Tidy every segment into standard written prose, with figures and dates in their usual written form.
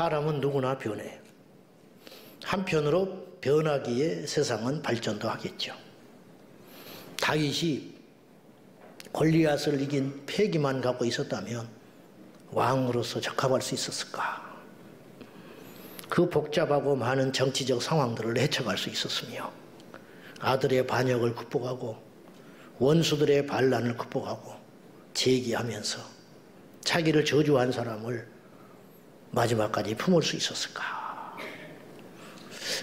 사람은 누구나 변해요. 한편으로 변하기에 세상은 발전도 하겠죠. 다윗이 골리앗을 이긴 패기만 갖고 있었다면 왕으로서 적합할 수 있었을까? 그 복잡하고 많은 정치적 상황들을 헤쳐갈 수 있었으며 아들의 반역을 극복하고 원수들의 반란을 극복하고 재기하면서 자기를 저주한 사람을 마지막까지 품을 수 있었을까?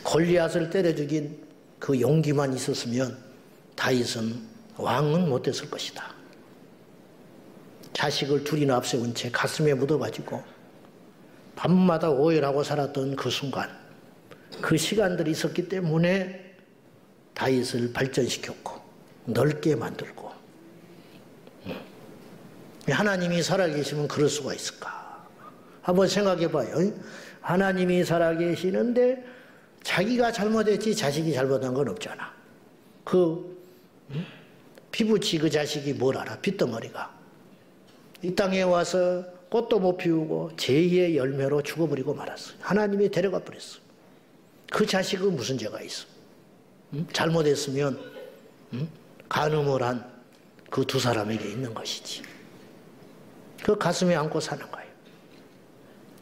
골리앗을 때려 죽인 그 용기만 있었으면 다윗은 왕은 못 됐을 것이다. 자식을 둘이나 앞세운 채 가슴에 묻어가지고 밤마다 오열하고 살았던 그 순간, 그 시간들이 있었기 때문에 다윗을 발전시켰고 넓게 만들고, 하나님이 살아계시면 그럴 수가 있을까? 한번 생각해봐요. 하나님이 살아계시는데 자기가 잘못했지 자식이 잘못한 건 없잖아. 피부치 그 자식이 뭘 알아? 핏덩어리가. 이 땅에 와서 꽃도 못 피우고 제2의 열매로 죽어버리고 말았어요. 하나님이 데려가 버렸어요. 그 자식은 무슨 죄가 있어? 잘못했으면 간음을 한 그 두 사람에게 있는 것이지. 그 가슴에 안고 사는 거예요.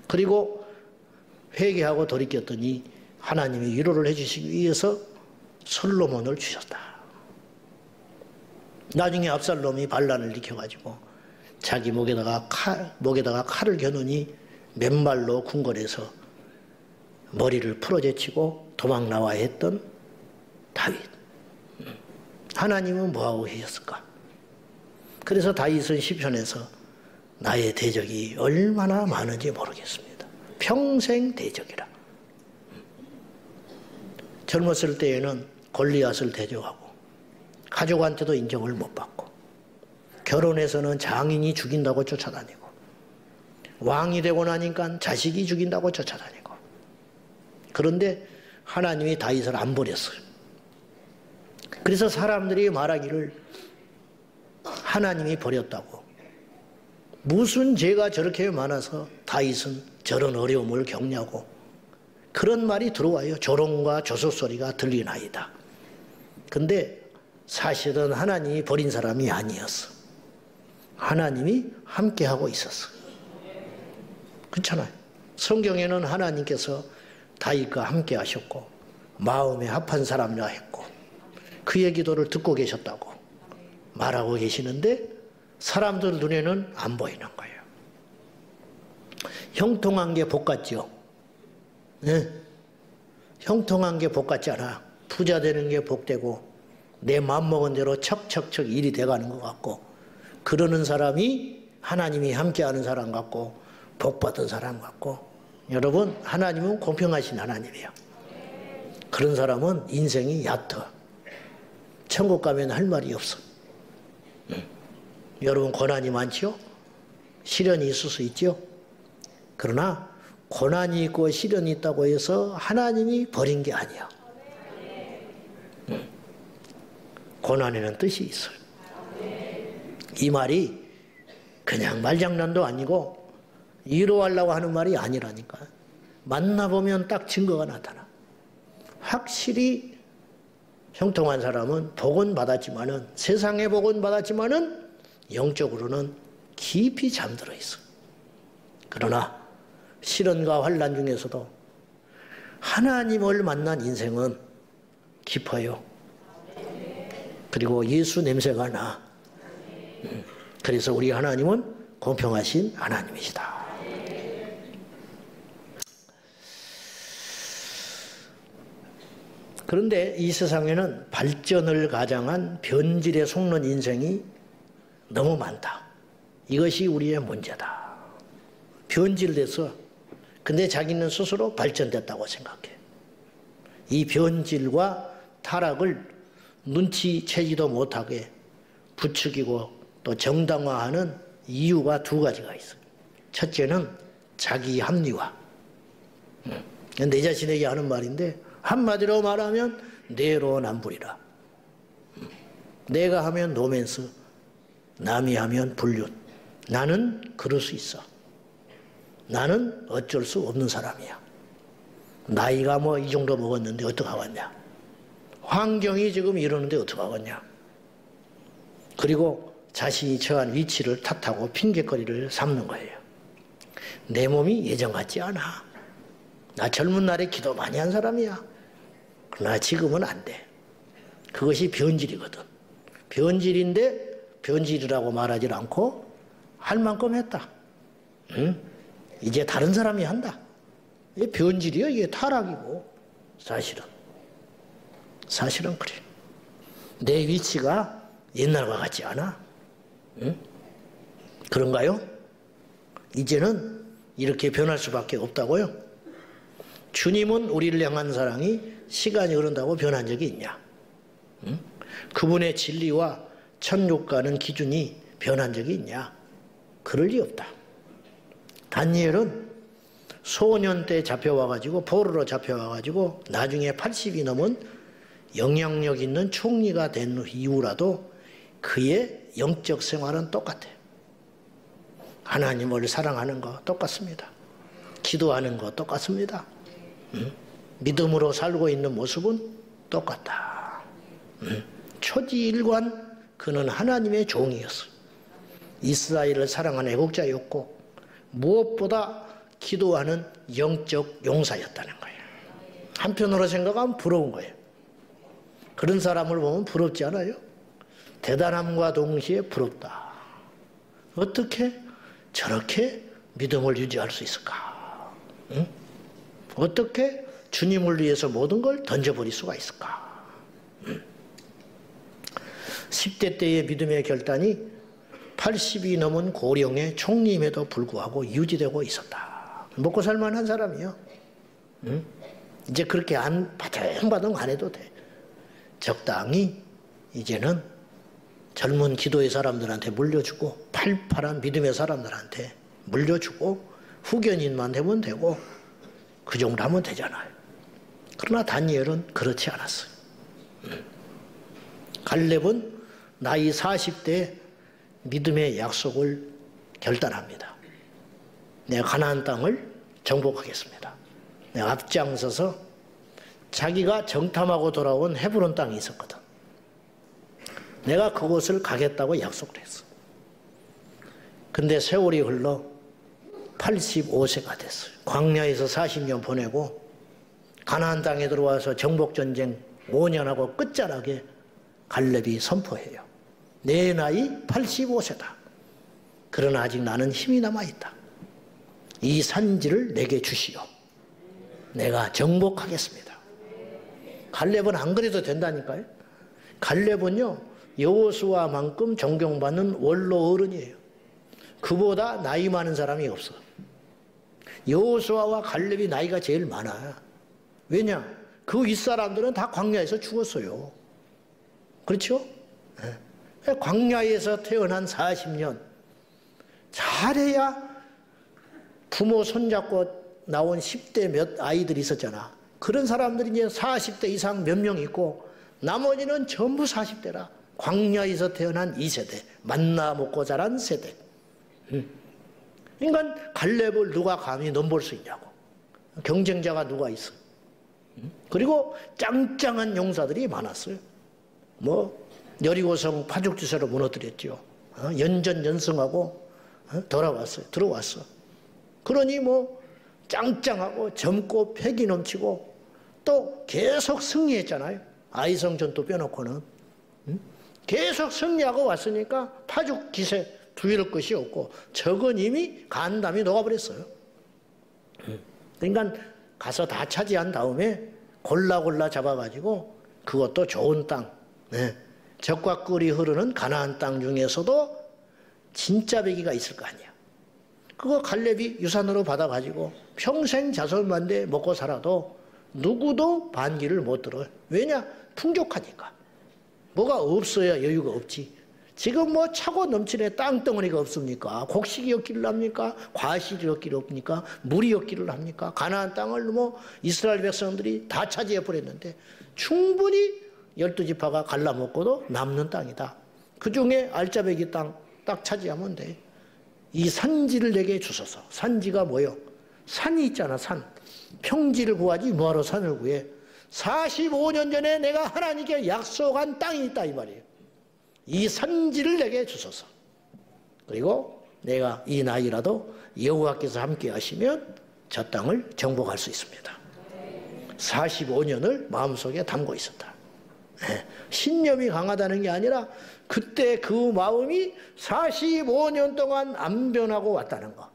그리고 회개하고 돌이켰더니 하나님이 위로를 해주시기 위해서 솔로몬을 주셨다. 나중에 압살롬이 반란을 일으켜가지고 자기 목에다가 칼을 겨누니 맨발로 궁궐에서 머리를 풀어제치고 도망 나와야 했던 다윗. 하나님은 뭐하고 계셨을까? 그래서 다윗은 시편에서 나의 대적이 얼마나 많은지 모르겠습니다. 평생 대적이라. 젊었을 때에는 골리앗을 대적하고 가족한테도 인정을 못 받고 결혼해서는 장인이 죽인다고 쫓아다니고 왕이 되고 나니까 자식이 죽인다고 쫓아다니고. 그런데 하나님이 다윗을 안 버렸어요. 그래서 사람들이 말하기를 하나님이 버렸다고. 무슨 죄가 저렇게 많아서 다윗은 저런 어려움을 겪냐고 그런 말이 들어와요. 조롱과 조소소리가 들리나이다. 근데 사실은 하나님이 버린 사람이 아니었어. 하나님이 함께하고 있었어. 그렇잖아요. 성경에는 하나님께서 다윗과 함께 하셨고 마음에 합한 사람이라 했고 그의 기도를 듣고 계셨다고 말하고 계시는데 사람들 눈에는 안 보이는 거예요. 형통한 게 복 같죠? 네? 형통한 게 복 같지 않아. 부자 되는 게 복되고 내 마음먹은 대로 척척척 일이 돼가는 것 같고 그러는 사람이 하나님이 함께하는 사람 같고 복받은 사람 같고. 여러분, 하나님은 공평하신 하나님이에요. 그런 사람은 인생이 얕아. 천국 가면 할 말이 없어. 여러분, 고난이 많지요? 시련이 있을 수 있죠? 그러나 고난이 있고 시련이 있다고 해서 하나님이 버린 게 아니야. 고난에는 뜻이 있어요. 이 말이 그냥 말장난도 아니고 위로하려고 하는 말이 아니라니까. 만나보면 딱 증거가 나타나. 확실히 형통한 사람은 복은 받았지만은, 세상에 복은 받았지만은 영적으로는 깊이 잠들어 있어. 그러나 시련과 환난 중에서도 하나님을 만난 인생은 깊어요. 그리고 예수 냄새가 나. 그래서 우리 하나님은 공평하신 하나님이시다. 그런데 이 세상에는 발전을 가장한 변질에 속는 인생이 너무 많다. 이것이 우리의 문제다. 변질돼서 근데 자기는 스스로 발전됐다고 생각해. 이 변질과 타락을 눈치채지도 못하게 부추기고 또 정당화하는 이유가 두 가지가 있어요. 첫째는 자기 합리화. 내 자신에게 하는 말인데 한마디로 말하면 내로남불이라. 내가 하면 로맨스, 남이 하면 불륜. 나는 그럴 수 있어. 나는 어쩔 수 없는 사람이야. 나이가 뭐 이 정도 먹었는데 어떡하겠냐. 환경이 지금 이러는데 어떡하겠냐. 그리고 자신이 처한 위치를 탓하고 핑계거리를 삼는 거예요. 내 몸이 예전 같지 않아. 나 젊은 날에 기도 많이 한 사람이야. 그러나 지금은 안 돼. 그것이 변질이거든. 변질인데 변질이라고 말하지 않고 할 만큼 했다. 응? 이제 다른 사람이 한다. 이게 변질이야. 이게 타락이고. 사실은 그래. 내 위치가 옛날과 같지 않아. 응? 그런가요? 이제는 이렇게 변할 수밖에 없다고요? 주님은 우리를 향한 사랑이 시간이 흐른다고 변한 적이 있냐? 응? 그분의 진리와 천국 가는 기준이 변한 적이 있냐? 그럴 리 없다. 다니엘은 소년 때 잡혀와가지고 포로로 잡혀와가지고 나중에 80이 넘은 영향력 있는 총리가 된 이후라도 그의 영적 생활은 똑같아요. 하나님을 사랑하는 거 똑같습니다. 기도하는 거 똑같습니다. 믿음으로 살고 있는 모습은 똑같다. 초지일관 그는 하나님의 종이었어요. 이스라엘을 사랑하는 애국자였고 무엇보다 기도하는 영적 용사였다는 거예요. 한편으로 생각하면 부러운 거예요. 그런 사람을 보면 부럽지 않아요? 대단함과 동시에 부럽다. 어떻게 저렇게 믿음을 유지할 수 있을까? 응? 어떻게 주님을 위해서 모든 걸 던져버릴 수가 있을까? 10대 때의 믿음의 결단이 80이 넘은 고령의 총리임에도 불구하고 유지되고 있었다. 먹고 살만한 사람이요. 응? 이제 그렇게 바둥바둥 안 해도 돼. 적당히 이제는 젊은 기도의 사람들한테 물려주고 팔팔한 믿음의 사람들한테 물려주고 후견인만 되면 되고 그 정도 하면 되잖아요. 그러나 다니엘은 그렇지 않았어요. 갈렙은 나이 40대에 믿음의 약속을 결단합니다. 내가 가나안 땅을 정복하겠습니다. 내가 앞장서서 자기가 정탐하고 돌아온 헤브론 땅이 있었거든. 내가 그곳을 가겠다고 약속을 했어. 근데 세월이 흘러 85세가 됐어요. 광야에서 40년 보내고 가나안 땅에 들어와서 정복전쟁 5년하고 끝자락에 갈렙이 선포해요. 내 나이 85세다. 그러나 아직 나는 힘이 남아있다. 이 산지를 내게 주시오. 내가 정복하겠습니다. 갈렙은 안 그래도 된다니까요. 갈렙은요 여호수아만큼 존경받는 원로 어른이에요. 그보다 나이 많은 사람이 없어. 여호수아와 갈렙이 나이가 제일 많아. 왜냐? 그 윗사람들은 다 광야에서 죽었어요. 그렇죠? 광야에서 태어난 40년 잘해야 부모 손잡고 나온 10대 몇 아이들이 있었잖아. 그런 사람들이 이제 40대 이상 몇 명 있고 나머지는 전부 40대라. 광야에서 태어난 2세대, 만나 먹고 자란 세대. 그러니까 갈렙을 누가 감히 넘볼 수 있냐고. 경쟁자가 누가 있어. 그리고 짱짱한 용사들이 많았어요. 뭐 여리고성 파죽지세로 무너뜨렸죠. 연전연승하고 들어왔어. 그러니 뭐 짱짱하고 젊고 패기 넘치고 또 계속 승리했잖아요. 아이성 전투 빼놓고는. 계속 승리하고 왔으니까 파죽기세 두려울 것이 없고 적은 이미 간담이 녹아버렸어요. 그러니까 가서 다 차지한 다음에 골라 잡아가지고 그것도 좋은 땅, 적과 꿀이 흐르는 가나안 땅 중에서도 진짜 배기가 있을 거 아니야. 그거 갈렙이 유산으로 받아가지고 평생 자손만대 먹고 살아도 누구도 반기를 못 들어요. 왜냐? 풍족하니까. 뭐가 없어야 여유가 없지. 지금 뭐 차고 넘치는 땅덩어리가 없습니까? 곡식이 없기를 합니까? 과실이 없기를 합니까? 물이 없기를 합니까? 가나안 땅을 뭐 이스라엘 백성들이 다 차지해 버렸는데 충분히 12지파가 갈라먹고도 남는 땅이다. 그 중에 알짜배기 땅 딱 차지하면 돼. 이 산지를 내게 주소서. 산지가 뭐요? 산이 있잖아, 산. 평지를 구하지 뭐하러 산을 구해? 45년 전에 내가 하나님께 약속한 땅이 있다 이 말이에요. 이 산지를 내게 주소서. 그리고 내가 이 나이라도 여호와께서 함께 하시면 저 땅을 정복할 수 있습니다. 45년을 마음속에 담고 있었다. 신념이 강하다는 게 아니라 그때 그 마음이 45년 동안 안 변하고 왔다는 거.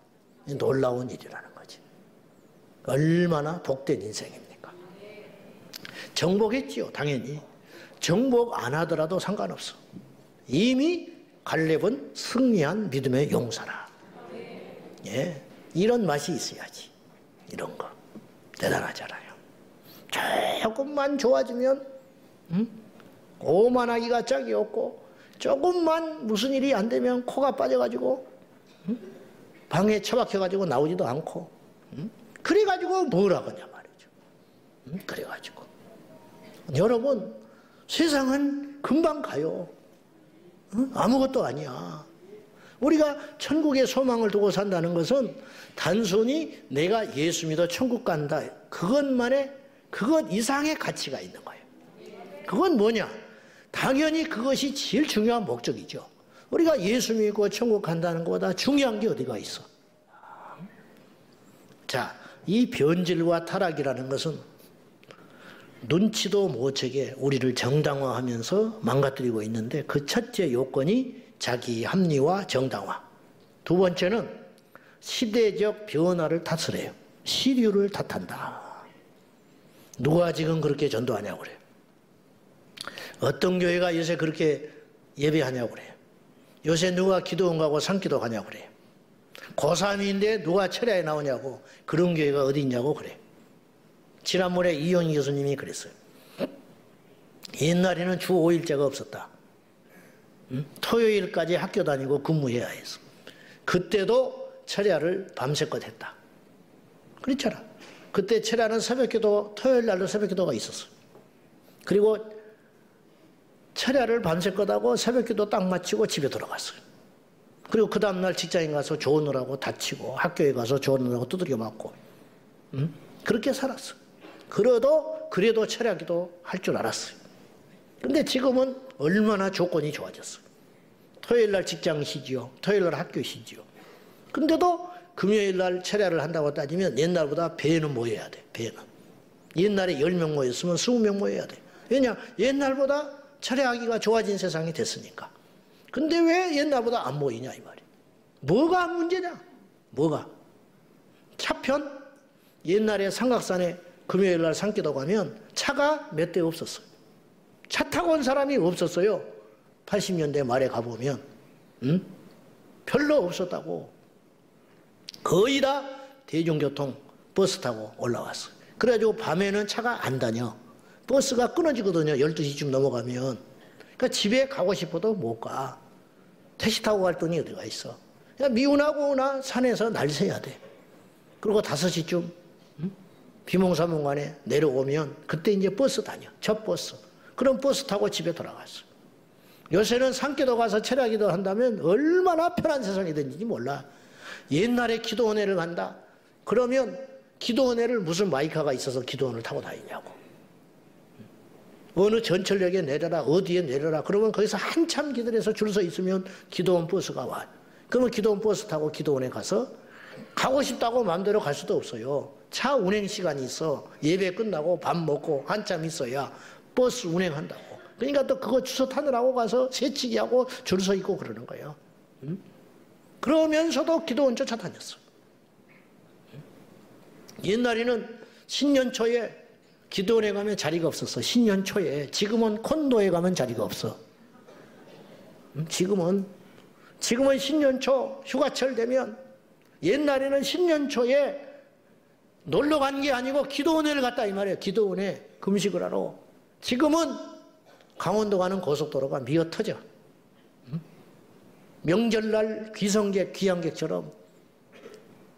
놀라운 일이라는 거지. 얼마나 복된 인생입니까? 정복했지요, 당연히. 정복 안 하더라도 상관없어. 이미 갈렙은 승리한 믿음의 용사라. 예, 이런 맛이 있어야지. 이런 거 대단하잖아요. 조금만 좋아지면 오만하기가 짝이 없고, 조금만 무슨 일이 안 되면 코가 빠져가지고 방에 처박혀가지고 나오지도 않고, 그래가지고 뭘 하겠냐 말이죠. 그래가지고 여러분, 세상은 금방 가요. 아무것도 아니야. 우리가 천국의 소망을 두고 산다는 것은 단순히 내가 예수 믿어 천국 간다, 그것만의, 그것 이상의 가치가 있는 거예요. 그건 뭐냐? 당연히 그것이 제일 중요한 목적이죠. 우리가 예수 믿고 천국 간다는 것보다 중요한 게 어디가 있어? 자, 이 변질과 타락이라는 것은 눈치도 못 채게 우리를 정당화하면서 망가뜨리고 있는데, 그 첫째 요건이 자기 합리화, 정당화. 두 번째는 시대적 변화를 탓을 해요. 시류를 탓한다. 누가 지금 그렇게 전도하냐고 그래요. 어떤 교회가 요새 그렇게 예배하냐고 그래요. 요새 누가 기도원 가고 산기도 가냐고 그래요. 고3인데 누가 철야에 나오냐고, 그런 교회가 어디 있냐고 그래요. 지난번에 이용희 교수님이 그랬어요. 옛날에는 주 5일제가 없었다. 토요일까지 학교 다니고 근무해야 했어. 그때도 철야를 밤새껏 했다. 그렇잖아. 그때 철야는 새벽기도, 토요일 날도 새벽기도가 있었어. 그리고 철야를 밤새껏 하고 새벽기도 딱 마치고 집에 돌아갔어요. 그리고 그 다음날 직장에 가서 조언을 다치고, 학교에 가서 조언을 두들겨 맞고, 그렇게 살았어. 그래도 철야기도 할 줄 알았어요. 근데 지금은 얼마나 조건이 좋아졌어요. 토요일날 직장 쉬지요. 토요일날 학교 쉬지요. 근데도 금요일날 철야를 한다고 따지면 옛날보다 배는 모여야 돼. 배는. 옛날에 10명 모였으면 20명 모여야 돼. 왜냐? 옛날보다 철야하기가 좋아진 세상이 됐으니까. 근데 왜 옛날보다 안 모이냐 이 말이야. 뭐가 문제냐? 뭐가? 차편? 옛날에 삼각산에 금요일날 산기도 가면 차가 몇 대 없었어요. 차 타고 온 사람이 없었어요. 80년대 말에 가보면. 별로 없었다고. 거의 다 대중교통 버스 타고 올라왔어요. 그래가지고 밤에는 차가 안 다녀. 버스가 끊어지거든요. 12시쯤 넘어가면. 그러니까 집에 가고 싶어도 못 가. 택시 타고 갈 돈이 어디가 있어. 그냥 미운하고 오나 산에서 날 새야 돼. 그리고 5시쯤 비몽사몽간에 내려오면 그때 이제 버스 다녀. 첫 버스. 그럼 버스 타고 집에 돌아갔어. 요새는 산기도 가서 철야기도 한다면 얼마나 편한 세상이 된지 몰라. 옛날에 기도원회를 간다. 그러면 기도원회를 무슨 마이카가 있어서 기도원을 타고 다니냐고. 어느 전철역에 내려라, 어디에 내려라. 그러면 거기서 한참 기다려서 줄 서 있으면 기도원 버스가 와. 그러면 기도원 버스 타고 기도원에 가서 가고 싶다고 마음대로 갈 수도 없어요. 차 운행 시간이 있어. 예배 끝나고 밥 먹고 한참 있어야 버스 운행한다고. 그러니까 또 그거 주소 타느라고 가서 새치기 하고 줄 서 있고 그러는 거예요. 그러면서도 기도원 쫓아다녔어. 옛날에는 신년초에 기도원에 가면 자리가 없었어. 신년초에. 지금은 콘도에 가면 자리가 없어. 지금은 신년초 휴가철 되면, 옛날에는 신년초에 놀러 간 게 아니고 기도원회를 갔다 이 말이에요. 기도원에 금식을 하러. 지금은 강원도 가는 고속도로가 미어 터져. 명절날 귀성객, 귀향객처럼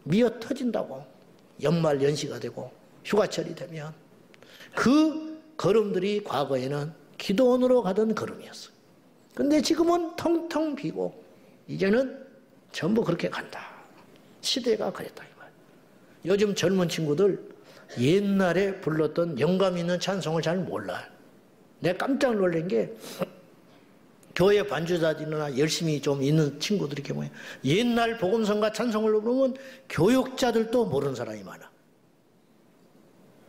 미어 터진다고. 연말 연시가 되고 휴가철이 되면. 그 걸음들이 과거에는 기도원으로 가던 걸음이었어요. 근데 지금은 텅텅 비고 이제는 전부 그렇게 간다. 시대가 그랬다. 요즘 젊은 친구들 옛날에 불렀던 영감 있는 찬송을 잘 몰라. 내가 깜짝 놀란 게 교회 반주자들이나 열심히 좀 있는 친구들이 경우에 옛날 복음성가 찬송을 부르면 교육자들도 모르는 사람이 많아.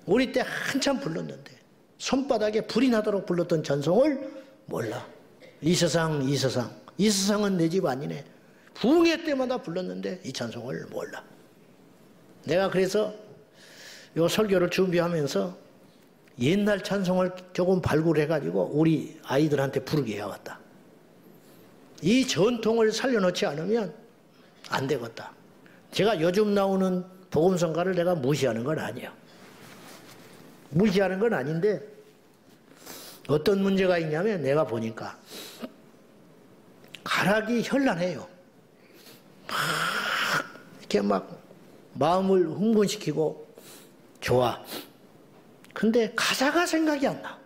우리 때 한참 불렀는데 손바닥에 불이 나도록 불렀던 찬송을 몰라. 이 세상은 내 집 아니네. 부흥회 때마다 불렀는데 이 찬송을 몰라. 내가 그래서 요 설교를 준비하면서 옛날 찬송을 조금 발굴해가지고 우리 아이들한테 부르게 해왔다. 이 전통을 살려놓지 않으면 안 되겠다. 제가 요즘 나오는 복음성가를 내가 무시하는 건 아니야. 무시하는 건 아닌데 어떤 문제가 있냐면 내가 보니까 가락이 현란해요. 이렇게 막 마음을 흥분시키고 좋아. 근데 가사가 생각이 안 나.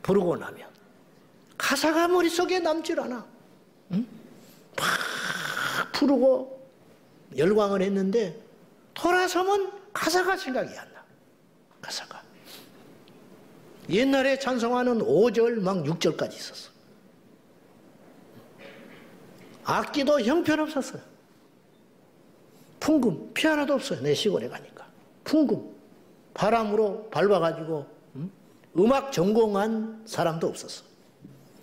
부르고 나면 가사가 머릿속에 남질 않아. 응? 막 부르고 열광을 했는데 돌아서면 가사가 생각이 안 나. 가사가. 옛날에 찬송하는 5절 막 6절까지 있었어. 악기도 형편없었어요. 풍금, 피아노도 없어요. 내 시골에 가니까. 풍금, 바람으로 밟아가지고 음악 전공한 사람도 없었어.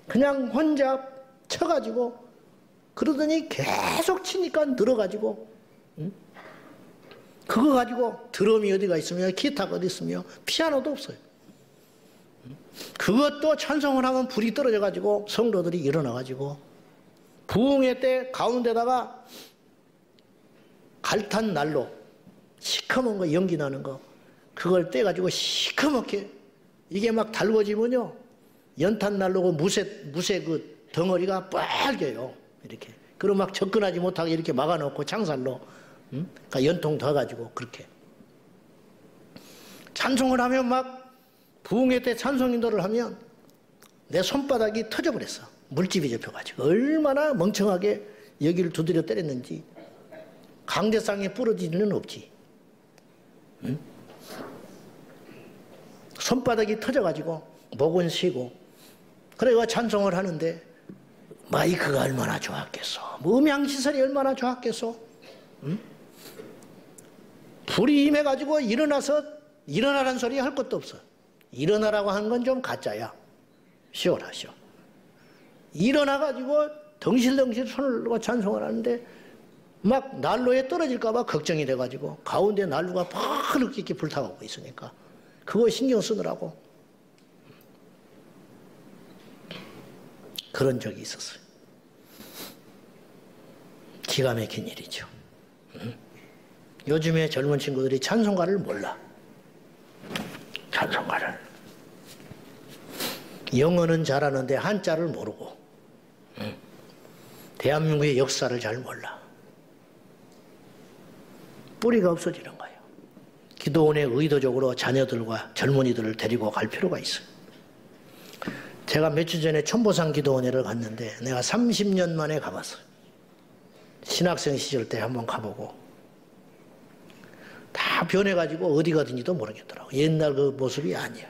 그냥 혼자 쳐가지고 그러더니 계속 치니까 늘어가지고 그거 가지고 드럼이 어디가 있으며 기타가 어디 있으며 피아노도 없어요. 그것도 찬송을 하면 불이 떨어져가지고 성도들이 일어나가지고 부흥회 때 가운데다가 갈탄 난로 시커먼 거 연기 나는 거 그걸 떼가지고 시커멓게 이게 막 달궈지면요 연탄 난로고 무쇠 그 덩어리가 빨개요. 이렇게 그럼 막 접근하지 못하게 이렇게 막아놓고 창살로 그러니까 연통 더 가지고 그렇게 찬송을 하면 막 부흥회 때 찬송인도를 하면 내 손바닥이 터져버렸어. 물집이 접혀가지고 얼마나 멍청하게 여기를 두드려 때렸는지. 강대상에 부러질 일은 없지. 응? 손바닥이 터져가지고 목은 쉬고 그래가 찬송을 하는데 마이크가 얼마나 좋았겠어. 음향시설이 얼마나 좋았겠어. 응? 불이 임해가지고 일어나라는 소리 할 것도 없어. 일어나라고 하는 건 좀 가짜야. 쉬어라 쉬어. 일어나가지고 덩실덩실 손을 들고 찬송을 하는데 막 난로에 떨어질까 봐 걱정이 돼가지고 가운데 난로가 파랗게 이렇게 불타고 있으니까 그거 신경 쓰느라고 그런 적이 있었어요. 기가 막힌 일이죠. 요즘에 젊은 친구들이 찬송가를 몰라. 찬송가를. 영어는 잘하는데 한자를 모르고 대한민국의 역사를 잘 몰라. 뿌리가 없어지는 거예요. 기도원에 의도적으로 자녀들과 젊은이들을 데리고 갈 필요가 있어요. 제가 며칠 전에 천보산 기도원회를 갔는데 내가 30년 만에 가봤어요. 신학생 시절 때 한번 가보고 다 변해가지고 어디 가든지도 모르겠더라고. 옛날 그 모습이 아니야.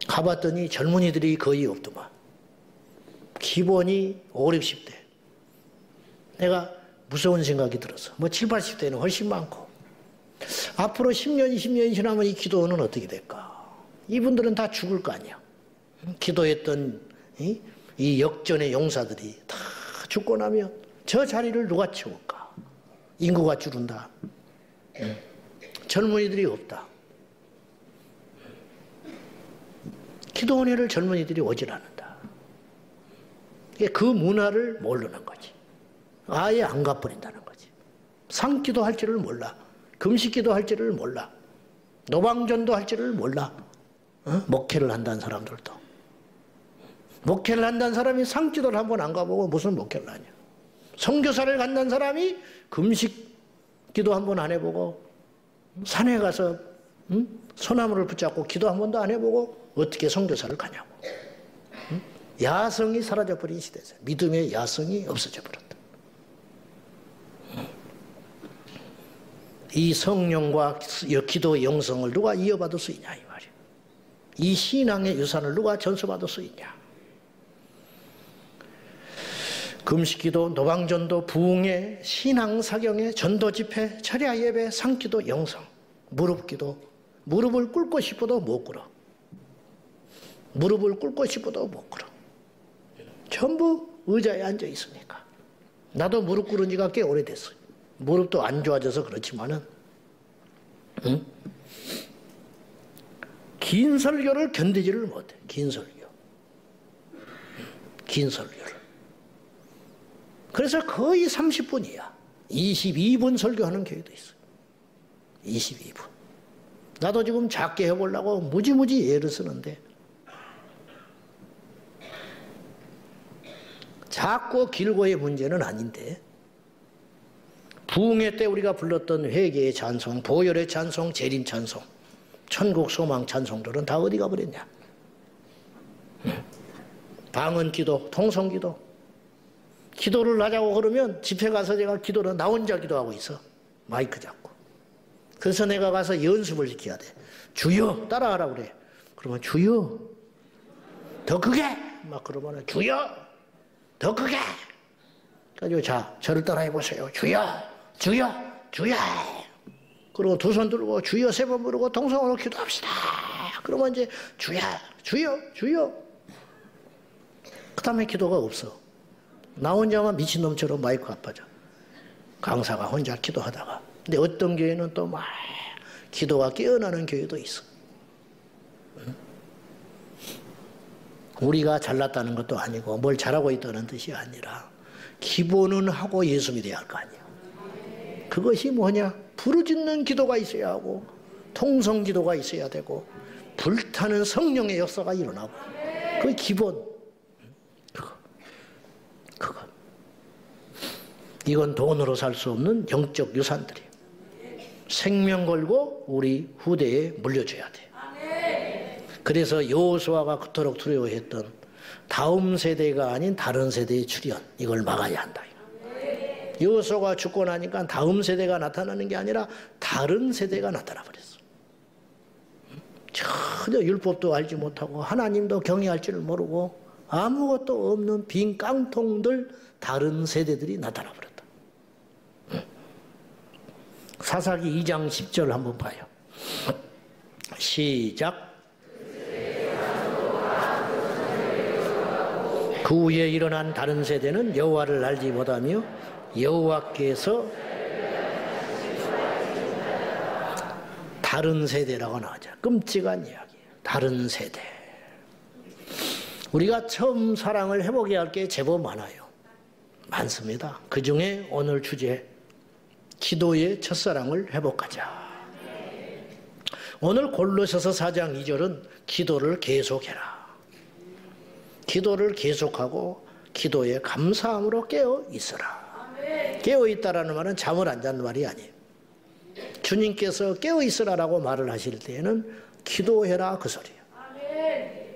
가봤더니 젊은이들이 거의 없더만. 기본이 5, 60대. 내가 무서운 생각이 들었어. 뭐 7, 80대는 훨씬 많고. 앞으로 10년, 20년이 지나면 이 기도원은 어떻게 될까? 이분들은 다 죽을 거 아니야. 기도했던 이 역전의 용사들이 다 죽고 나면 저 자리를 누가 채울까? 인구가 줄은다. 젊은이들이 없다. 기도원회를 젊은이들이 오질 않는다. 그 문화를 모르는 거지. 아예 안 가버린다는 거지. 상기도 할 줄을 몰라. 금식기도 할 줄을 몰라. 노방전도 할 줄을 몰라. 목회를 한다는 사람들도. 목회를 한다는 사람이 상기도를 한번 안 가보고 무슨 목회를 하냐. 선교사를 간다는 사람이 금식기도 한번 안 해보고 산에 가서 소나무를 붙잡고 기도 한 번도 안 해보고 어떻게 선교사를 가냐고. 야성이 사라져버린 시대죠. 믿음의 야성이 없어져 버렸다. 이 성령과 기도 영성을 누가 이어받을 수 있냐 이 말이에요. 이 신앙의 유산을 누가 전수받을 수 있냐. 금식기도, 노방전도, 부흥회, 신앙사경회, 전도집회, 철야 예배, 상기도, 영성, 무릎기도. 무릎을 꿇고 싶어도 못 꿇어. 무릎을 꿇고 싶어도 못 꿇어. 전부 의자에 앉아 있으니까. 나도 무릎 꿇은 지가 꽤 오래됐어요. 무릎도 안 좋아져서 그렇지만은, 응? 긴 설교를 견디지를 못해. 긴 설교. 긴 설교를. 그래서 거의 30분이야. 22분 설교하는 교회도 있어요. 22분. 나도 지금 작게 해보려고 무지무지 애를 쓰는데, 작고 길고의 문제는 아닌데, 부흥회 때 우리가 불렀던 회개의 찬송, 보혈의 찬송, 재림 찬송, 천국 소망 찬송들은 다 어디 가버렸냐. 방언 기도, 통성 기도. 기도를 하자고 그러면 집회 가서 제가 기도를 나 혼자 기도하고 있어. 마이크 잡고. 그래서 내가 가서 연습을 시켜야 돼. 주여 따라하라 그래. 그러면 주여 더 크게 막 그러면 주여 더 크게. 그래가지고 자 저를 따라해 보세요. 주여 주여 주여. 그리고 두 손 들고 주여 세 번 부르고 동성으로 기도합시다. 그러면 이제 주여 주여 주여. 그 다음에 기도가 없어. 나 혼자만 미친놈처럼 마이크 아파져. 강사가 혼자 기도하다가. 근데 어떤 교회는 또 막 기도가 깨어나는 교회도 있어. 응? 우리가 잘났다는 것도 아니고 뭘 잘하고 있다는 뜻이 아니라 기본은 하고 예수 믿어야 할 거 아니야. 그것이 뭐냐? 부르짖는 기도가 있어야 하고 통성 기도가 있어야 되고 불타는 성령의 역사가 일어나고 그게 기본. 그거. 이건 돈으로 살 수 없는 영적 유산들이에요. 생명 걸고 우리 후대에 물려줘야 돼. 그래서 여호수아가 그토록 두려워했던 다음 세대가 아닌 다른 세대의 출현, 이걸 막아야 한다. 여호수아가 죽고 나니까 다음 세대가 나타나는 게 아니라 다른 세대가 나타나 버렸어. 전혀 율법도 알지 못하고 하나님도 경외할 줄을 모르고 아무것도 없는 빈 깡통들 다른 세대들이 나타나 버렸다. 사사기 2장 10절 한번 봐요. 시작. 그 후에 일어난 다른 세대는 여호와를 알지 못하며 여호와께서 다른 세대라고 나오죠. 끔찍한 이야기예요. 다른 세대. 우리가 처음 사랑을 해보게 할 게 제법 많아요. 많습니다. 그 중에 오늘 주제 기도의 첫사랑을 회복하자. 오늘 골로새서 4장 2절은 기도를 계속해라. 기도를 계속하고 기도에 감사함으로 깨어 있어라. 깨어 있다라는 말은 잠을 안 자는 말이 아니에요. 주님께서 깨어 있으라라고 말을 하실 때에는 기도해라 그 소리예요.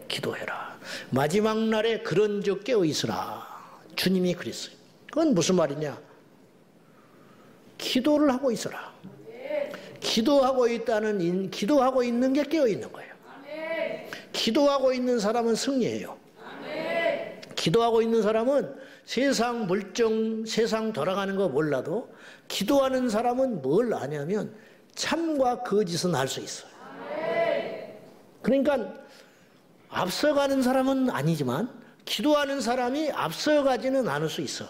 기도해라. 마지막 날에 그런즉 깨어 있으라. 주님이 그랬어요. 그건 무슨 말이냐? 기도를 하고 있어라. 기도하고 있다는 기도하고 있는 게 깨어 있는 거예요. 기도하고 있는 사람은 승리해요. 기도하고 있는 사람은 세상 물정, 세상 돌아가는 거 몰라도 기도하는 사람은 뭘 아냐면 참과 거짓은 알 수 있어요. 그러니까 앞서가는 사람은 아니지만 기도하는 사람이 앞서가지는 않을 수 있어.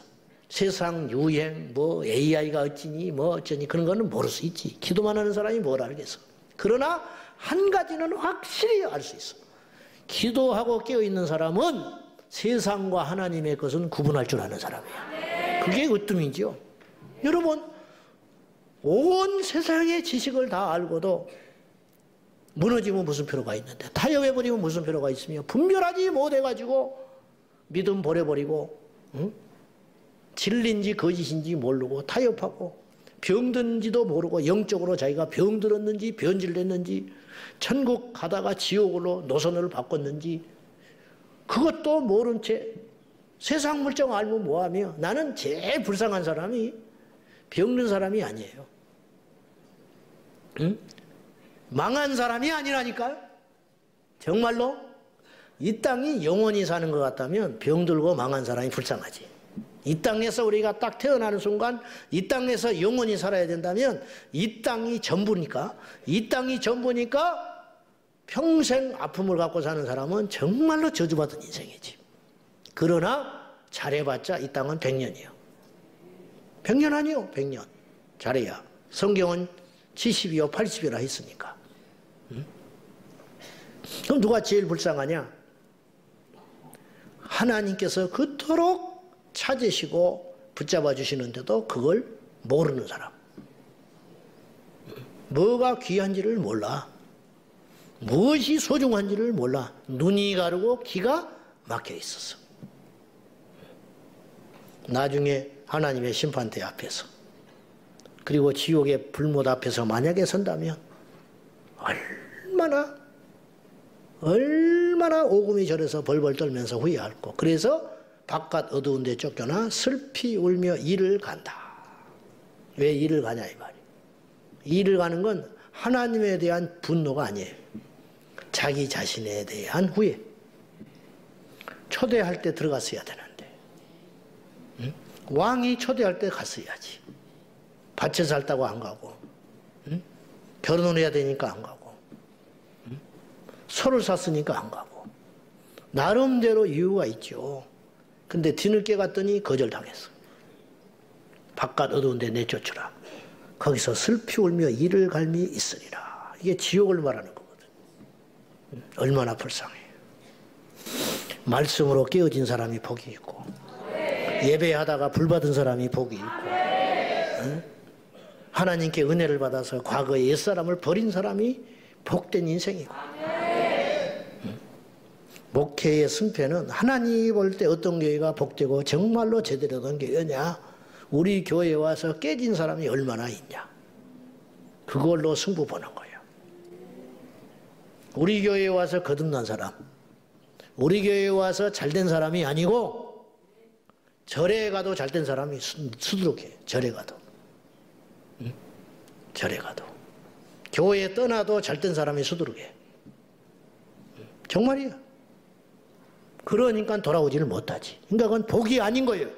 세상 유행, 뭐 AI가 어찌니 뭐 어쩌니 그런 거는 모를 수 있지. 기도만 하는 사람이 뭘 알겠어. 그러나 한 가지는 확실히 알 수 있어. 기도하고 깨어있는 사람은 세상과 하나님의 것은 구분할 줄 아는 사람이에요. 그게 으뜸이죠. 여러분 온 세상의 지식을 다 알고도 무너지면 무슨 필요가 있는데, 타협해버리면 무슨 필요가 있으며, 분별하지 못해가지고 믿음 버려버리고 진리인지 거짓인지 모르고 타협하고 병든지도 모르고 영적으로 자기가 병들었는지 변질됐는지 천국 가다가 지옥으로 노선을 바꿨는지 그것도 모른 채 세상 물정 알면 뭐하며. 나는 제일 불쌍한 사람이 병든 사람이 아니에요. 응? 망한 사람이 아니라니까요. 정말로 이 땅이 영원히 사는 것 같다면 병들고 망한 사람이 불쌍하지. 이 땅에서 우리가 딱 태어나는 순간 이 땅에서 영원히 살아야 된다면 이 땅이 전부니까, 이 땅이 전부니까 평생 아픔을 갖고 사는 사람은 정말로 저주받은 인생이지. 그러나 잘해봤자 이 땅은 100년이요. 100년 아니요, 100년. 잘해야. 성경은 70이요, 80이라 했으니까. 응? 그럼 누가 제일 불쌍하냐? 하나님께서 그토록 찾으시고 붙잡아 주시는데도 그걸 모르는 사람. 뭐가 귀한지를 몰라. 무엇이 소중한지를 몰라. 눈이 가르고 귀가 막혀 있었어. 나중에 하나님의 심판대 앞에서, 그리고 지옥의 불못 앞에서 만약에 선다면 얼마나 오금이 저려서 벌벌 떨면서 후회할 거. 그래서 바깥 어두운 데 쫓겨나 슬피 울며 이를 간다. 왜 이를 가냐 이 말이에요. 이를 가는 건 하나님에 대한 분노가 아니에요. 자기 자신에 대한 후회. 초대할 때 들어갔어야 되는데. 응? 왕이 초대할 때 갔어야지. 밭에 살다고 안 가고, 응? 결혼을 해야 되니까 안 가고, 응? 소를 샀으니까 안 가고. 나름대로 이유가 있죠. 근데 뒤늦게 갔더니 거절당했어. 바깥 어두운 데 내쫓으라. 거기서 슬피 울며 이를 갈미 있으리라. 이게 지옥을 말하는 거거든. 얼마나 불쌍해. 말씀으로 깨어진 사람이 복이 있고, 예배하다가 불받은 사람이 복이 있고, 응? 하나님께 은혜를 받아서 과거의 옛사람을 버린 사람이 복된 인생이고, 응? 목회의 승패는 하나님이 볼 때 어떤 교회가 복되고 정말로 제대로 된 교회냐, 우리 교회에 와서 깨진 사람이 얼마나 있냐, 그걸로 승부 보는 거예요. 우리 교회에 와서 거듭난 사람, 우리 교회에 와서 잘된 사람이 아니고 절에 가도 잘된 사람이 수두룩해. 절에 가도. 응? 절에 가도. 교회 떠나도 잘된 사람이 수두룩해. 응? 정말이야. 그러니까 돌아오지를 못하지. 그러니까 그건 복이 아닌 거예요.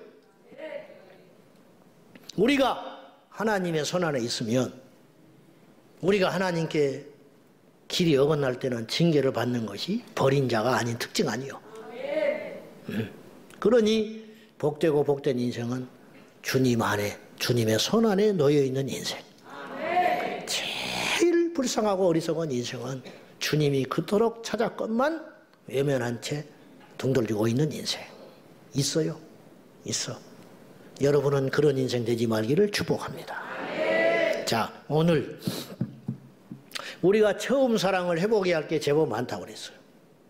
우리가 하나님의 손안에 있으면, 우리가 하나님께 길이 어긋날 때는 징계를 받는 것이 버린 자가 아닌 특징 아니요. 그러니 복되고 복된 인생은 주님 안에, 주님의 손 안에 놓여 있는 인생. 제일 불쌍하고 어리석은 인생은 주님이 그토록 찾았건만 외면한 채 둥들리고 있는 인생. 있어요. 있어. 여러분은 그런 인생 되지 말기를 축복합니다. 자, 오늘 우리가 처음 사랑을 해보게 할 게 제법 많다고 그랬어요.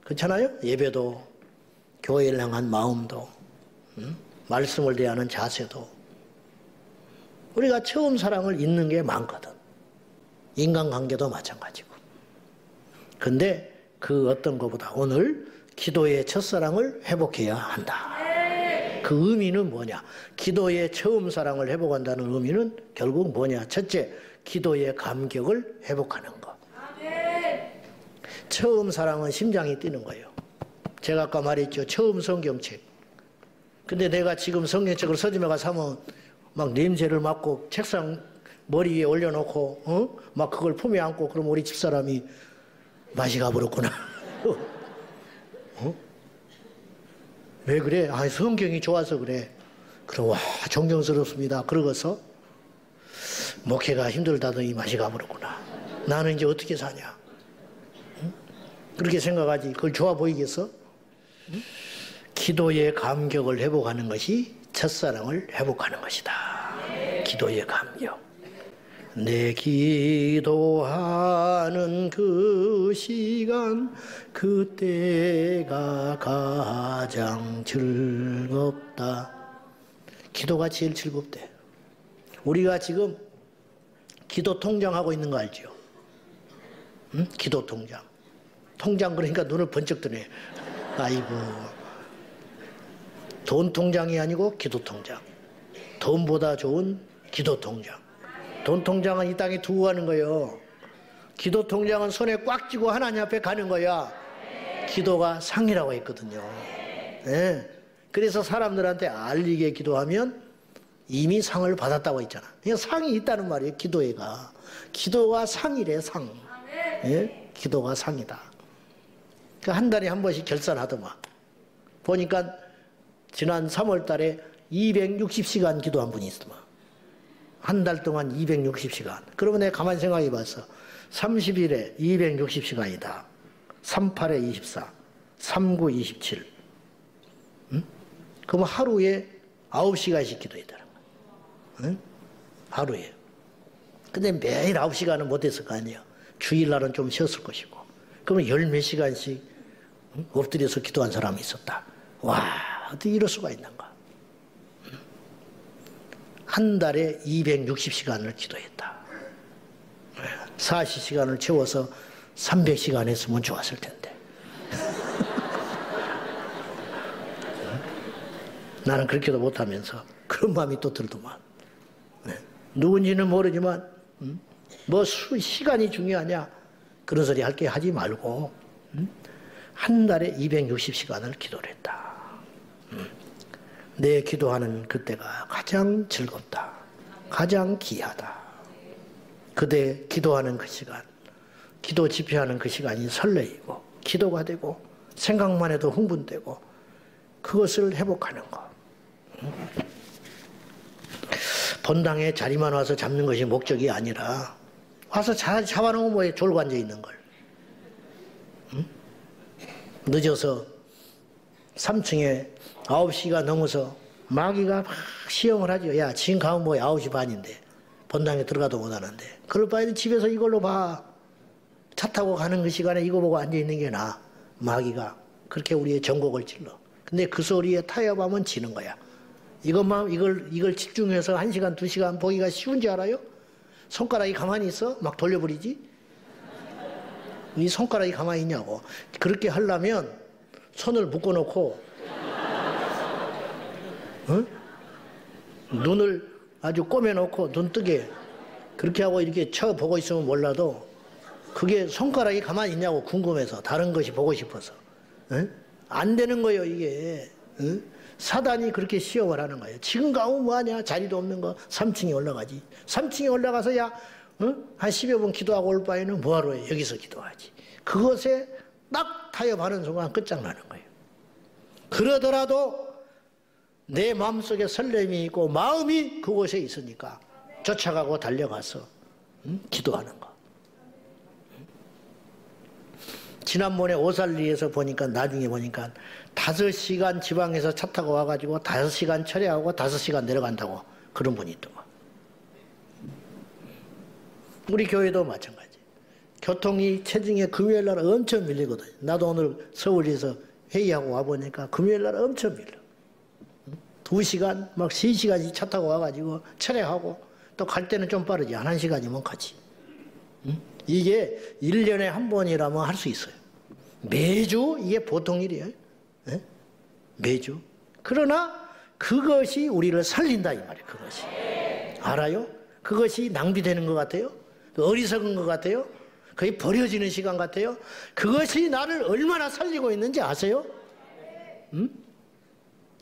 그렇잖아요? 예배도, 교회를 향한 마음도, 말씀을 대하는 자세도. 우리가 처음 사랑을 잊는 게 많거든. 인간관계도 마찬가지고. 근데 그 어떤 것보다 오늘 기도의 첫사랑을 회복해야 한다. 그 의미는 뭐냐? 기도의 처음 사랑을 회복한다는 의미는 결국 뭐냐? 첫째, 기도의 감격을 회복하는 것. 처음 사랑은 심장이 뛰는 거예요. 제가 아까 말했죠. 처음 성경책. 근데 내가 지금 성경책을 서점에 사면 막 냄새를 맡고 책상 머리 위에 올려놓고 막 그걸 품에 안고, 그럼 우리 집사람이 맛이 가버렸구나. 왜 그래? 아, 성경이 좋아서 그래. 그럼 와, 존경스럽습니다. 그러고서 목회가 힘들다더니 맛이 가버렸구나. 나는 이제 어떻게 사냐? 그렇게 생각하지. 그걸 좋아 보이겠어? 기도의 감격을 회복하는 것이 첫사랑을 회복하는 것이다. 기도의 감격. 내 기도하는 그 시간, 그때가 가장 즐겁다. 기도가 제일 즐겁대. 우리가 지금 기도 통장하고 있는 거 알죠? 응? 기도 통장. 통장 그러니까 눈을 번쩍 뜨네. 아이고. 돈 통장이 아니고 기도 통장. 돈보다 좋은 기도 통장. 돈 통장은 이 땅에 두고 가는 거예요. 기도 통장은 손에 꽉 쥐고 하나님 앞에 가는 거야. 기도가 상이라고 했거든요. 네. 그래서 사람들한테 알리게 기도하면 이미 상을 받았다고 했잖아. 그냥 상이 있다는 말이에요. 기도회가. 기도가 상이래, 상. 네? 기도가 상이다. 한 달에 한 번씩 결산하더만. 보니까 지난 3월 달에 260시간 기도한 분이 있더만. 한 달 동안 260시간. 그러면 내가 가만히 생각해 봤어. 30일에 260시간이다. 38에 24, 39, 27. 응? 그럼 하루에 9시간씩 기도했다는 거야. 응? 하루에. 근데 매일 9시간은 못했을 거 아니에요. 주일날은 좀 쉬었을 것이고. 그러면 열 몇 시간씩 엎드려서 기도한 사람이 있었다. 와, 어떻게 이럴 수가 있는가. 한 달에 260시간을 기도했다. 40시간을 채워서 300시간 했으면 좋았을 텐데. 나는 그렇게도 못하면서 그런 마음이 또 들더만. 누군지는 모르지만 뭐 시간이 중요하냐 그런 소리 할게 하지 말고 한 달에 260시간을 기도를 했다. 내 기도하는 그때가 가장 즐겁다. 가장 귀하다. 그대 기도하는 그 시간, 기도 집회하는 그 시간이 설레이고 기도가 되고 생각만 해도 흥분되고 그것을 회복하는 것. 본당에 자리만 와서 잡는 것이 목적이 아니라 와서 잡아놓으면 뭐해 졸고 앉아 있는 걸. 늦어서 3층에 9시가 넘어서 마귀가 막 시험을 하죠. 야, 지금 가면 뭐 9시 반인데 본당에 들어가도 못하는데 그럴 바에는 집에서 이걸로 봐. 차 타고 가는 그 시간에 이거 보고 앉아 있는 게 나아. 마귀가 그렇게 우리의 전곡을 찔러. 근데 그 소리에 타협하면 지는 거야. 이걸 집중해서 1시간, 2시간 보기가 쉬운지 알아요? 손가락이 가만히 있어? 막 돌려버리지? 이 손가락이 가만히 있냐고. 그렇게 하려면 손을 묶어놓고 눈을 아주 꼬매놓고 눈 뜨게 그렇게 하고 이렇게 쳐보고 있으면 몰라도 그게 손가락이 가만히 있냐고 궁금해서 다른 것이 보고 싶어서. 안 되는 거예요 이게. 사단이 그렇게 시험을 하는 거예요. 지금 가면 뭐하냐 자리도 없는 거 3층에 올라가지. 3층에 올라가서 야 한 10여 분 기도하고 올 바에는 뭐하러 해. 여기서 기도하지. 그것에 딱 타협하는 순간 끝장나는 거예요. 그러더라도 내 마음속에 설렘이 있고 마음이 그곳에 있으니까 쫓아가고 달려가서 기도하는 거. 지난번에 오살리에서 보니까 나중에 보니까 5시간 지방에서 차 타고 와가지고 5시간 철회하고 5시간 내려간다고 그런 분이 있더만. 우리 교회도 마찬가지. 교통이 체중에 금요일날 엄청 밀리거든. 나도 오늘 서울에서 회의하고 와보니까 금요일날 엄청 밀려. 2시간 막 3시간씩 차 타고 와가지고 철회하고 또 갈 때는 좀 빠르지. 1시간이면 가지. 이게 1년에 한 번이라면 할 수 있어요. 매주 이게 보통 일이에요. 네? 매주. 그러나 그것이 우리를 살린다 이 말이에요. 그것이. 알아요? 그것이 낭비되는 것 같아요? 어리석은 것 같아요? 거의 버려지는 시간 같아요? 그것이 나를 얼마나 살리고 있는지 아세요?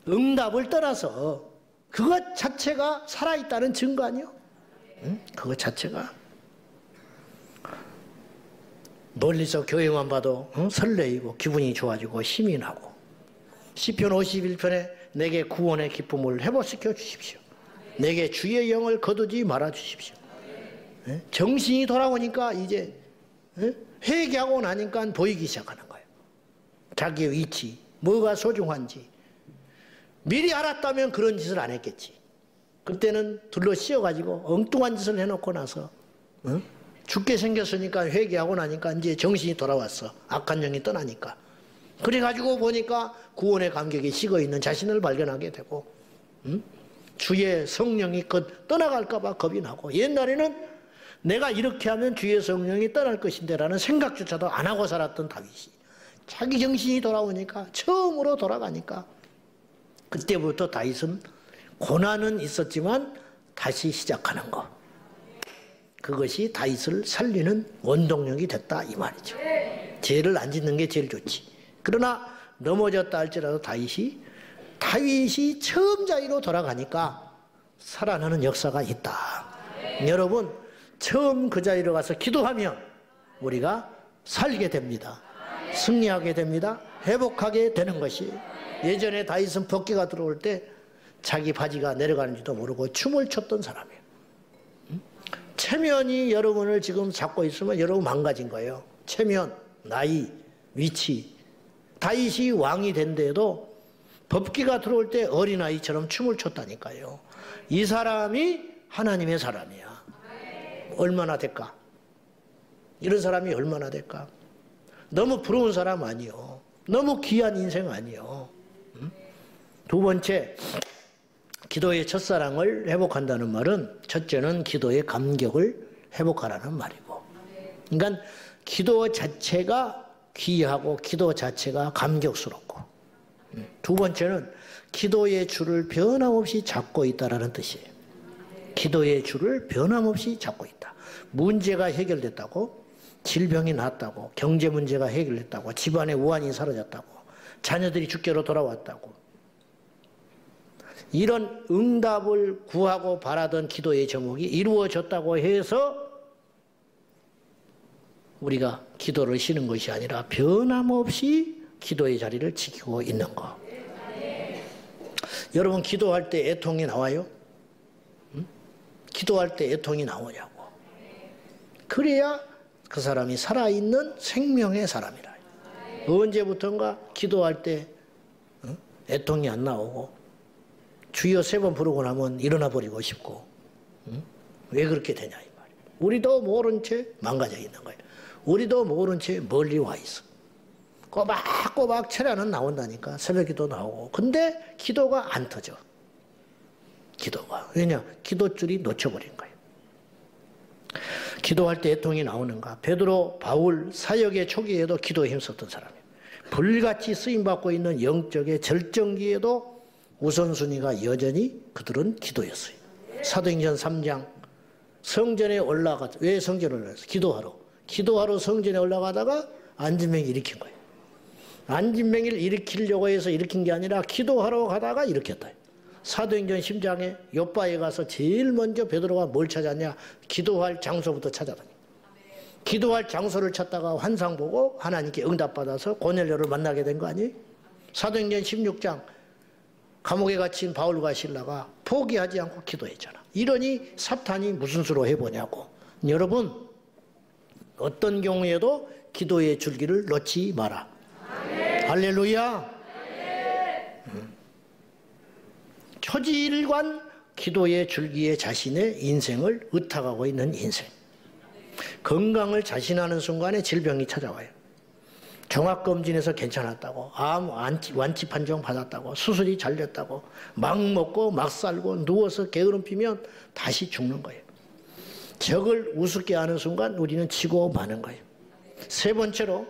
응답을 떠나서 그것 자체가 살아있다는 증거 아니에요? 그것 자체가. 멀리서 교회만 봐도 설레이고 기분이 좋아지고 힘이 나고. 시편 51편에 내게 구원의 기쁨을 회복시켜 주십시오. 내게 주의 영을 거두지 말아 주십시오. 정신이 돌아오니까 이제 회개하고 나니까 보이기 시작하는 거예요. 자기의 위치, 뭐가 소중한지. 미리 알았다면 그런 짓을 안 했겠지. 그때는 둘러 씌워가지고 엉뚱한 짓을 해놓고 나서 죽게 생겼으니까 회개하고 나니까 이제 정신이 돌아왔어. 악한 영이 떠나니까. 그래가지고 보니까 구원의 감격이 식어있는 자신을 발견하게 되고 주의 성령이 떠나갈까 봐 겁이 나고 옛날에는 내가 이렇게 하면 주의 성령이 떠날 것인데 라는 생각조차도 안 하고 살았던 다윗이 자기 정신이 돌아오니까 처음으로 돌아가니까 그때부터 다윗은 고난은 있었지만 다시 시작하는 거. 그것이 다윗을 살리는 원동력이 됐다 이 말이죠. 죄를 안 짓는 게 제일 좋지. 그러나 넘어졌다 할지라도 다윗이 처음 자리로 돌아가니까 살아나는 역사가 있다. 여러분 처음 그 자리로 가서 기도하면 우리가 살게 됩니다. 승리하게 됩니다. 회복하게 되는 것이. 예전에 다윗은 벗기가 들어올 때 자기 바지가 내려가는지도 모르고 춤을 췄던 사람이에요. 체면이 여러분을 지금 잡고 있으면 여러분 망가진 거예요. 체면, 나이, 위치. 다윗이 왕이 된 데에도 법기가 들어올 때 어린아이처럼 춤을 췄다니까요. 이 사람이 하나님의 사람이야. 얼마나 될까? 이런 사람이 얼마나 될까? 너무 부러운 사람 아니요. 너무 귀한 인생 아니요. 두 번째, 기도의 첫사랑을 회복한다는 말은 첫째는 기도의 감격을 회복하라는 말이고, 그러니까 기도 자체가 귀하고 기도 자체가 감격스럽고, 두 번째는 기도의 줄을 변함없이 잡고 있다라는 뜻이에요. 기도의 줄을 변함없이 잡고 있다. 문제가 해결됐다고, 질병이 낫다고, 경제 문제가 해결됐다고, 집안의 우환이 사라졌다고, 자녀들이 주께로 돌아왔다고, 이런 응답을 구하고 바라던 기도의 제목이 이루어졌다고 해서 우리가 기도를 쉬는 것이 아니라 변함없이 기도의 자리를 지키고 있는 것. 여러분 기도할 때 애통이 나와요? 응? 기도할 때 애통이 나오냐고. 그래야 그 사람이 살아있는 생명의 사람이라. 언제부턴가 기도할 때 애통이 안 나오고 주여 3번 부르고 나면 일어나 버리고 싶고, 왜 그렇게 되냐 이 말이에요. 우리도 모른 채 망가져 있는 거예요. 우리도 모른 채 멀리 와 있어. 꼬박꼬박 철야는 나온다니까. 새벽기도 나오고. 근데 기도가 안 터져. 기도가. 왜냐? 기도줄이 놓쳐버린 거예요. 기도할 때 애통이 나오는가? 베드로, 바울 사역의 초기에도 기도에 힘썼던 사람이에요. 불같이 쓰임받고 있는 영적의 절정기에도 우선순위가 여전히 그들은 기도였어요. 사도행전 3장 성전에 올라갔죠. 왜 성전에 올라갔어요? 기도하러 성전에 올라가다가 안진뱅이 일으킨 거예요. 안진뱅이를 일으키려고 해서 일으킨 게 아니라 기도하러 가다가 일으켰다. 사도행전 10장에 요바에 가서 제일 먼저 베드로가 뭘 찾았냐? 기도할 장소부터 찾아다니. 기도할 장소를 찾다가 환상 보고 하나님께 응답받아서 고넬료를 만나게 된 거 아니에요? 사도행전 16장 감옥에 갇힌 바울과 실라가 포기하지 않고 기도했잖아. 이러니 사탄이 무슨 수로 해보냐고. 여러분 어떤 경우에도 기도의 줄기를 놓지 마라. 아멘. 할렐루야. 아멘. 초지일관 기도의 줄기에 자신의 인생을 의탁하고 있는 인생. 건강을 자신하는 순간에 질병이 찾아와요. 종합검진에서 괜찮았다고, 암 완치 판정 받았다고, 수술이 잘 됐다고, 막 먹고 막 살고 누워서 게으름 피면 다시 죽는 거예요. 적을 우습게 하는 순간 우리는 지고 마는 거예요. 세 번째로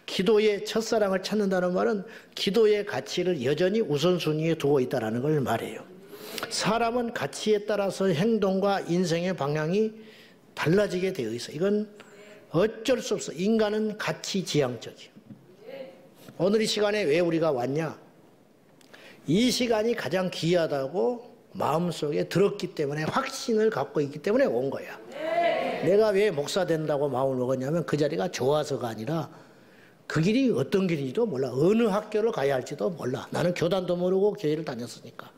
기도의 첫사랑을 찾는다는 말은 기도의 가치를 여전히 우선순위에 두고 있다는 걸 말해요. 사람은 가치에 따라서 행동과 인생의 방향이 달라지게 되어 있어요. 이건 어쩔 수 없어. 인간은 가치지향적이에요. 오늘 이 시간에 왜 우리가 왔냐? 이 시간이 가장 귀하다고 마음속에 들었기 때문에, 확신을 갖고 있기 때문에 온 거야. 내가 왜 목사 된다고 마음을 먹었냐면 그 자리가 좋아서가 아니라 그 길이 어떤 길인지도 몰라. 어느 학교를 가야 할지도 몰라. 나는 교단도 모르고 교회를 다녔으니까.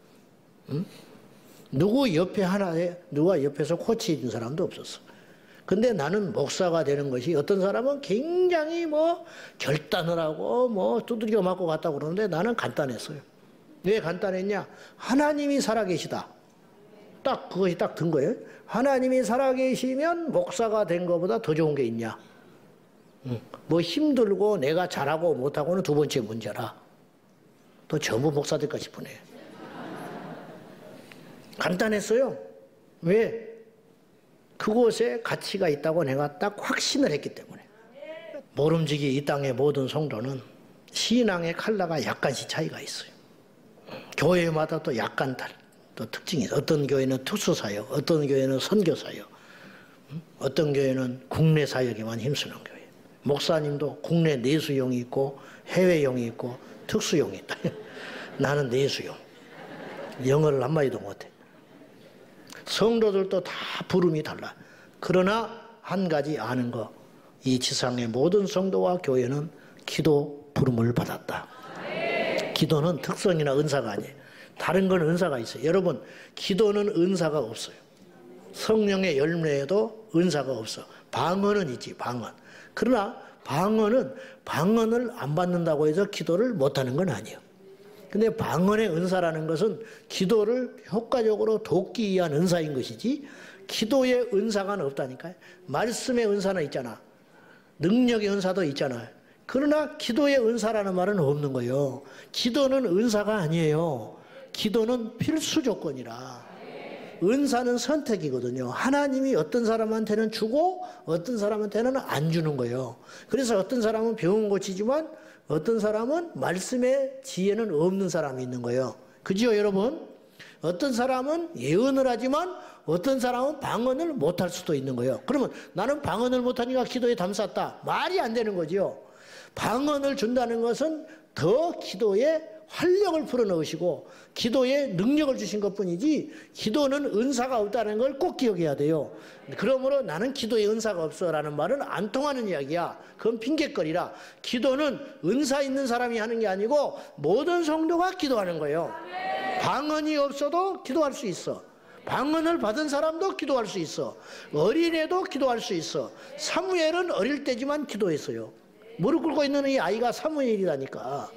응? 누가 옆에서 코치해 준 사람도 없었어. 근데 나는 목사가 되는 것이, 어떤 사람은 굉장히 결단을 하고 두드려 맞고 갔다고 그러는데 나는 간단했어요. 왜 간단했냐? 하나님이 살아계시다. 딱 그것이 딱 든 거예요. 하나님이 살아계시면 목사가 된 것보다 더 좋은 게 있냐? 힘들고 내가 잘하고 못하고는 두 번째 문제라. 또 전부 목사 될까 싶으네. 간단했어요. 왜? 그곳에 가치가 있다고 내가 딱 확신을 했기 때문에. 모름지기 이 땅의 모든 성도는 신앙의 컬러가 약간씩 차이가 있어요. 교회마다 또 약간 또 특징이 있어요. 어떤 교회는 특수사역, 어떤 교회는 선교사역. 어떤 교회는 국내 사역에만 힘쓰는 교회. 목사님도 국내 내수용이 있고 해외용이 있고 특수용이 있다. 나는 내수용. 영어를 한마디도 못해. 성도들도 다 부름이 달라. 그러나 한 가지 아는 거, 이 지상의 모든 성도와 교회는 기도 부름을 받았다. 기도는 특성이나 은사가 아니에요. 다른 건 은사가 있어요. 여러분, 기도는 은사가 없어요. 성령의 열매에도 은사가 없어. 방언은 있지, 방언. 그러나 방언을 안 받는다고 해서 기도를 못하는 건 아니에요. 근데 방언의 은사라는 것은 기도를 효과적으로 돕기 위한 은사인 것이지 기도의 은사가 없다니까요. 말씀의 은사는 있잖아. 능력의 은사도 있잖아요. 그러나 기도의 은사라는 말은 없는 거예요. 기도는 은사가 아니에요. 기도는 필수 조건이라. 은사는 선택이거든요. 하나님이 어떤 사람한테는 주고 어떤 사람한테는 안 주는 거예요. 그래서 어떤 사람은 병은 고치지만 어떤 사람은 말씀의 지혜는 없는 사람이 있는 거예요. 그죠, 여러분? 어떤 사람은 예언을 하지만 어떤 사람은 방언을 못할 수도 있는 거예요. 그러면 나는 방언을 못하니까 기도에 담쌌다. 말이 안 되는 거죠. 방언을 준다는 것은 더 기도에 활력을 풀어넣으시고 기도에 능력을 주신 것뿐이지 기도는 은사가 없다는 걸 꼭 기억해야 돼요. 그러므로 나는 기도에 은사가 없어라는 말은 안 통하는 이야기야. 그건 핑계거리라. 기도는 은사 있는 사람이 하는 게 아니고 모든 성도가 기도하는 거예요. 방언이 없어도 기도할 수 있어. 방언을 받은 사람도 기도할 수 있어. 어린애도 기도할 수 있어. 사무엘은 어릴 때지만 기도했어요. 무릎 꿇고 있는 이 아이가 사무엘이라니까.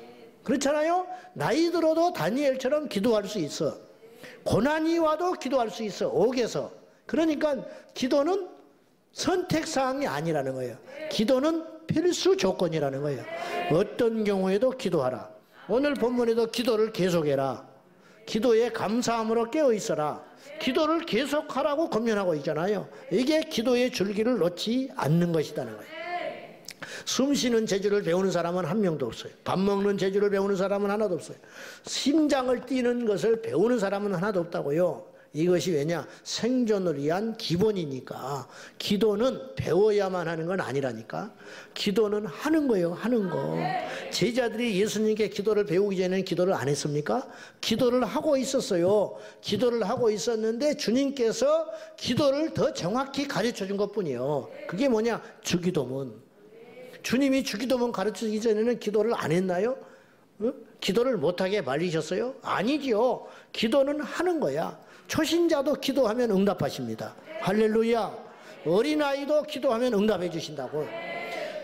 그렇잖아요? 나이 들어도 다니엘처럼 기도할 수 있어. 고난이 와도 기도할 수 있어. 옥에서. 그러니까 기도는 선택사항이 아니라는 거예요. 기도는 필수 조건이라는 거예요. 어떤 경우에도 기도하라. 오늘 본문에도 기도를 계속해라. 기도에 감사함으로 깨어있어라. 기도를 계속하라고 권면하고 있잖아요. 이게 기도의 줄기를 놓지 않는 것이라는 거예요. 숨 쉬는 재주를 배우는 사람은 한 명도 없어요. 밥 먹는 재주를 배우는 사람은 하나도 없어요. 심장을 뛰는 것을 배우는 사람은 하나도 없다고요. 이것이 왜냐? 생존을 위한 기본이니까. 기도는 배워야만 하는 건 아니라니까. 기도는 하는 거예요. 하는 거. 제자들이 예수님께 기도를 배우기 전에는 기도를 안 했습니까? 기도를 하고 있었어요. 기도를 하고 있었는데 주님께서 기도를 더 정확히 가르쳐 준 것뿐이에요. 그게 뭐냐? 주기도문. 주님이 주기도문 가르치기 전에는 기도를 안 했나요? 기도를 못하게 말리셨어요? 아니지요. 기도는 하는 거야. 초신자도 기도하면 응답하십니다. 할렐루야. 어린아이도 기도하면 응답해 주신다고.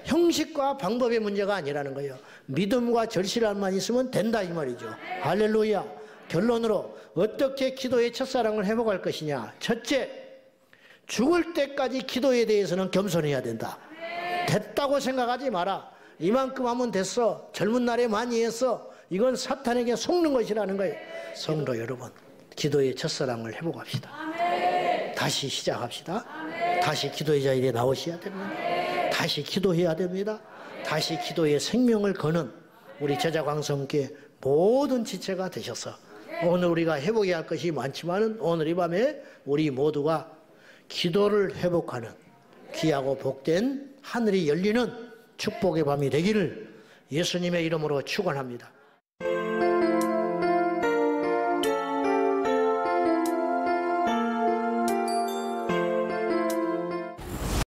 형식과 방법의 문제가 아니라는 거예요. 믿음과 절실함만 있으면 된다 이 말이죠. 할렐루야. 결론으로 어떻게 기도의 첫사랑을 회복할 것이냐. 첫째, 죽을 때까지 기도에 대해서는 겸손해야 된다. 됐다고 생각하지 마라. 이만큼 하면 됐어. 젊은 날에 많이 했어. 이건 사탄에게 속는 것이라는 거예요. 성도 여러분, 기도의 첫사랑을 회복합시다. 다시 시작합시다. 다시 기도의 자리에 나오셔야 됩니다. 다시 기도해야 됩니다. 다시 기도의 생명을 거는 우리 제자광성교회 모든 지체가 되셔서 오늘 우리가 회복해야 할 것이 많지만 오늘 이 밤에 우리 모두가 기도를 회복하는 귀하고 복된 하늘이 열리는 축복의 밤이 되기를 예수님의 이름으로 축원합니다.